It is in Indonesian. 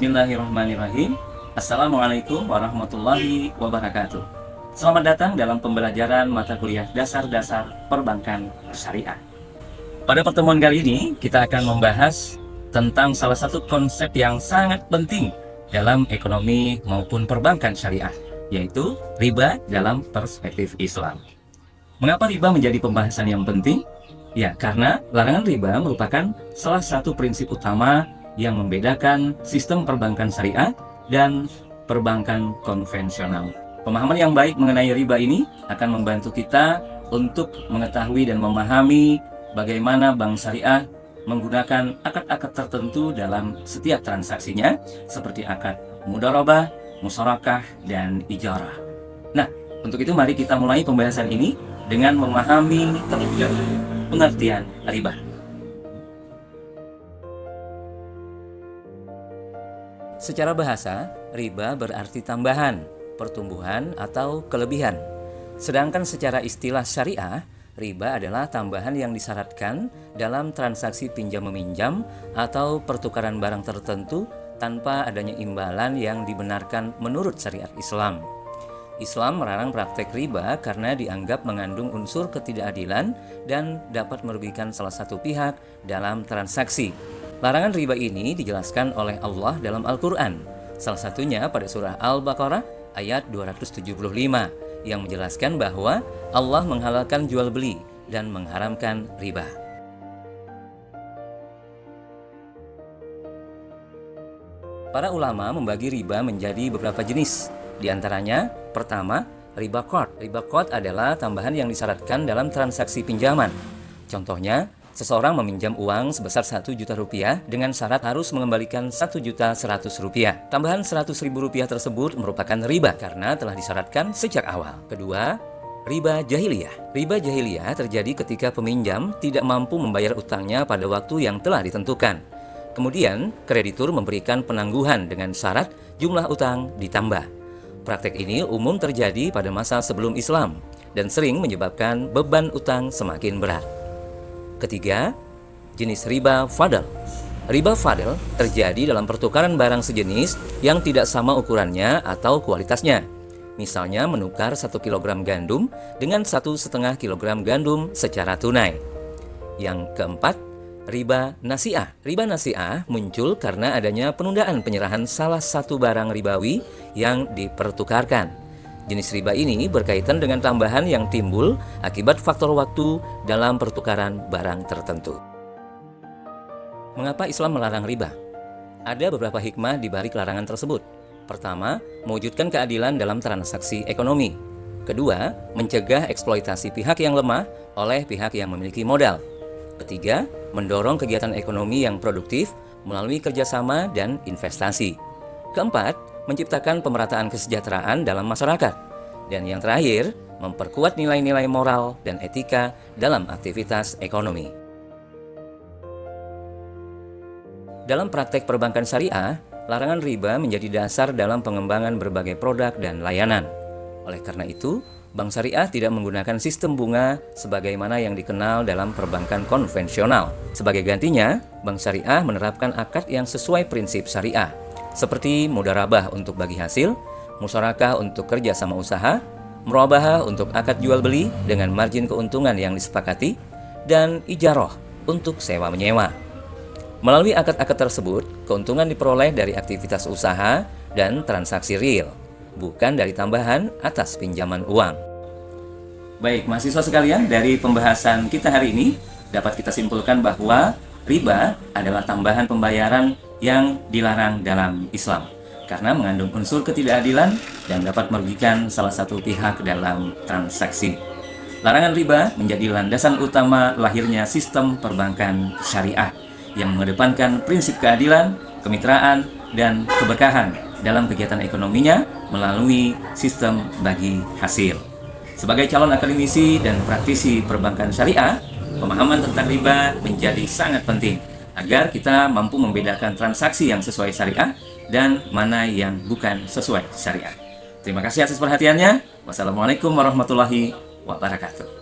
Bismillahirrahmanirrahim. Assalamualaikum warahmatullahi wabarakatuh. Selamat datang dalam pembelajaran mata kuliah dasar-dasar perbankan syariah. Pada pertemuan kali ini kita akan membahas tentang salah satu konsep yang sangat penting dalam ekonomi maupun perbankan syariah, yaitu riba dalam perspektif Islam. Mengapa riba menjadi pembahasan yang penting? Ya, karena larangan riba merupakan salah satu prinsip utama yang membedakan sistem perbankan syariah dan perbankan konvensional. Pemahaman yang baik mengenai riba ini akan membantu kita untuk mengetahui dan memahami bagaimana bank syariah menggunakan akad-akad tertentu dalam setiap transaksinya, seperti akad mudharabah, musyarakah, dan ijarah. Nah, untuk itu mari kita mulai pembahasan ini dengan memahami terlebih dahulu pengertian riba. Secara bahasa, riba berarti tambahan, pertumbuhan, atau kelebihan. Sedangkan secara istilah syariah, riba adalah tambahan yang disyaratkan dalam transaksi pinjam-meminjam atau pertukaran barang tertentu tanpa adanya imbalan yang dibenarkan menurut syariat Islam. Islam melarang praktek riba karena dianggap mengandung unsur ketidakadilan dan dapat merugikan salah satu pihak dalam transaksi. Larangan riba ini dijelaskan oleh Allah dalam Al-Quran, salah satunya pada surah Al-Baqarah ayat 275 yang menjelaskan bahwa Allah menghalalkan jual beli dan mengharamkan riba. Para ulama membagi riba menjadi beberapa jenis. Di antaranya, pertama, riba qard. Riba qard adalah tambahan yang disyaratkan dalam transaksi pinjaman. Contohnya, seseorang meminjam uang sebesar 1 juta rupiah dengan syarat harus mengembalikan 1.100.000 rupiah. Tambahan 100.000 rupiah tersebut merupakan riba karena telah disyaratkan sejak awal. Kedua, riba jahiliyah. Riba jahiliyah terjadi ketika peminjam tidak mampu membayar utangnya pada waktu yang telah ditentukan. Kemudian, kreditur memberikan penangguhan dengan syarat jumlah utang ditambah. Praktek ini umum terjadi pada masa sebelum Islam dan sering menyebabkan beban utang semakin berat. Ketiga, jenis riba fadl. Riba fadl terjadi dalam pertukaran barang sejenis yang tidak sama ukurannya atau kualitasnya. Misalnya menukar 1 kg gandum dengan 1,5 kg gandum secara tunai. Yang keempat, riba nasi'ah. Riba nasi'ah muncul karena adanya penundaan penyerahan salah satu barang ribawi yang dipertukarkan. Jenis riba ini berkaitan dengan tambahan yang timbul akibat faktor waktu dalam pertukaran barang tertentu. Mengapa Islam melarang riba? Ada beberapa hikmah di balik larangan tersebut. Pertama, mewujudkan keadilan dalam transaksi ekonomi. Kedua, mencegah eksploitasi pihak yang lemah oleh pihak yang memiliki modal. Ketiga, mendorong kegiatan ekonomi yang produktif melalui kerjasama dan investasi. Keempat, menciptakan pemerataan kesejahteraan dalam masyarakat. Dan yang terakhir, memperkuat nilai-nilai moral dan etika dalam aktivitas ekonomi. Dalam praktek perbankan syariah, larangan riba menjadi dasar dalam pengembangan berbagai produk dan layanan. Oleh karena itu, Bank Syariah tidak menggunakan sistem bunga sebagaimana yang dikenal dalam perbankan konvensional. Sebagai gantinya, Bank Syariah menerapkan akad yang sesuai prinsip syariah, seperti mudharabah untuk bagi hasil, musyarakah untuk kerja sama usaha, murabahah untuk akad jual beli dengan margin keuntungan yang disepakati, dan ijarah untuk sewa-menyewa. Melalui akad-akad tersebut, keuntungan diperoleh dari aktivitas usaha dan transaksi real, bukan dari tambahan atas pinjaman uang. Baik, mahasiswa sekalian, dari pembahasan kita hari ini dapat kita simpulkan bahwa riba adalah tambahan pembayaran yang dilarang dalam Islam karena mengandung unsur ketidakadilan dan dapat merugikan salah satu pihak dalam transaksi. Larangan riba menjadi landasan utama lahirnya sistem perbankan syariah yang mengedepankan prinsip keadilan, kemitraan, dan keberkahan dalam kegiatan ekonominya melalui sistem bagi hasil. Sebagai calon akademisi dan praktisi perbankan syariah, pemahaman tentang riba menjadi sangat penting agar kita mampu membedakan transaksi yang sesuai syariah dan mana yang bukan sesuai syariah. Terima kasih atas perhatiannya. Wassalamualaikum warahmatullahi wabarakatuh.